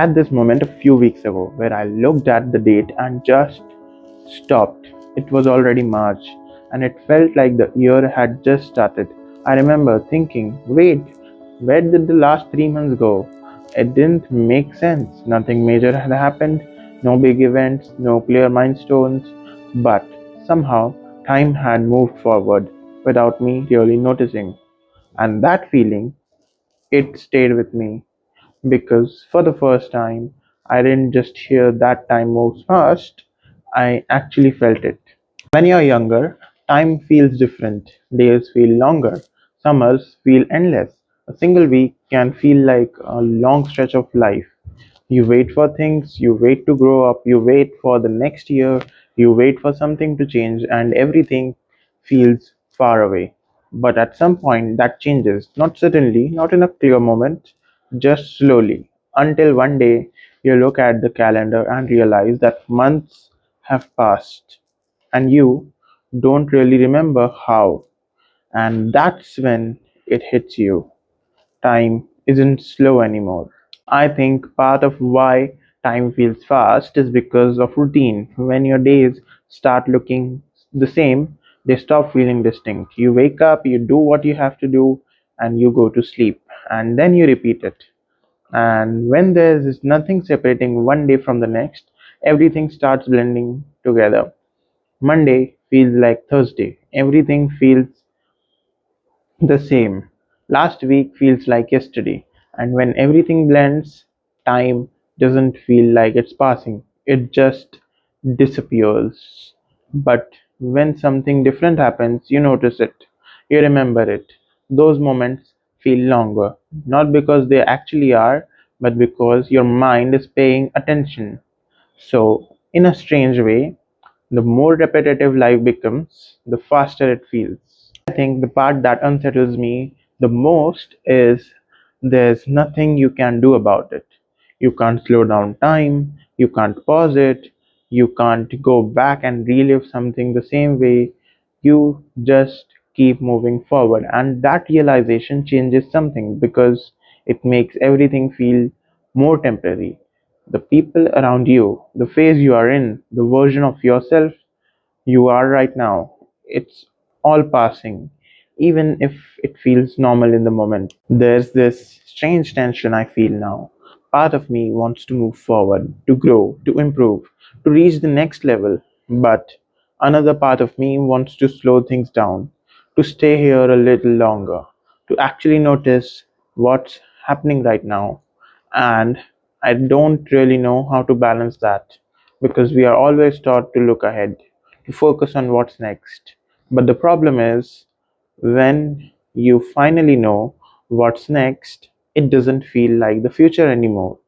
At this moment a few weeks ago where I looked at the date and just stopped. It was already March and it felt like the year had just started. I remember thinking, wait, where did the last 3 months go? It didn't make sense. Nothing major had happened, no big events, no clear milestones, but somehow time had moved forward without me really noticing. And that feeling, it stayed with me because for the first time, I didn't just hear that time moves fast, I actually felt it. When you're younger, time feels different. Days feel longer, summers feel endless. A single week can feel like a long stretch of life. You wait for things, you wait to grow up, you wait for the next year, you wait for something to change, and everything feels far away. But at some point, that changes, not suddenly, not in a clear moment, just slowly, until one day you look at the calendar and realize that months have passed, and you don't really remember how. And that's when it hits you. Time isn't slow anymore. I think part of why time feels fast is because of routine. When your days start looking the same, they stop feeling distinct. You wake up, you do what you have to do, and you go to sleep, and then you repeat it. And when there is nothing separating one day from the next, everything starts blending together. Monday feels like Thursday. Everything feels the same. Last week feels like yesterday, and when everything blends, time doesn't feel like it's passing, it just disappears. But when something different happens, you notice it, you remember it. Those moments feel longer, not because they actually are, but because your mind is paying attention. So, in a strange way, the more repetitive life becomes, the faster it feels. I think the part that unsettles me the most is there's nothing you can do about it. You can't slow down time, you can't pause it, you can't go back and relive something the same way. You just keep moving forward, and that realization changes something because it makes everything feel more temporary. The people around you, the phase you are in, the version of yourself you are right now. It's all passing, even if it feels normal in the moment. There's this strange tension I feel now. Part of me wants to move forward, to grow, to improve, to reach the next level, but another part of me wants to slow things down, to stay here a little longer, to actually notice what's happening right now. And I don't really know how to balance that because we are always taught to look ahead, to focus on what's next. But the problem is, when you finally know what's next, it doesn't feel like the future anymore.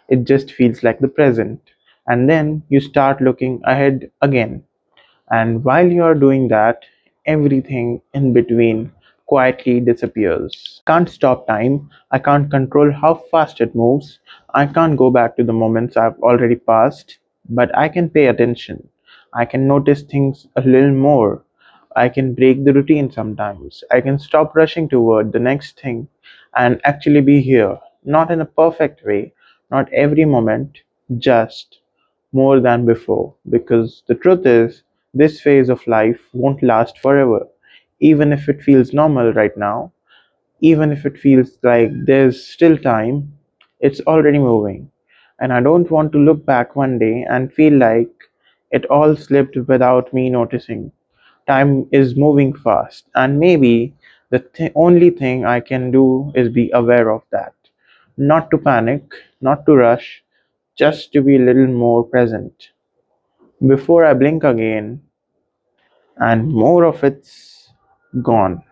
It just feels like the present. And then you start looking ahead again. And while you are doing that, everything in between quietly disappears. Can't stop time. I can't control how fast it moves. I can't go back to the moments I've already passed, but I can pay attention. I can notice things a little more. I can break the routine sometimes. I can stop rushing toward the next thing and actually be here. Not in a perfect way, not every moment, just more than before. Because the truth is, this phase of life won't last forever. Even if it feels normal right now, even if it feels like there's still time, it's already moving. And I don't want to look back one day and feel like it all slipped without me noticing. Time is moving fast, and maybe the only thing I can do is be aware of that. Not to panic, not to rush, just to be a little more present. Before I blink again and more of it's gone.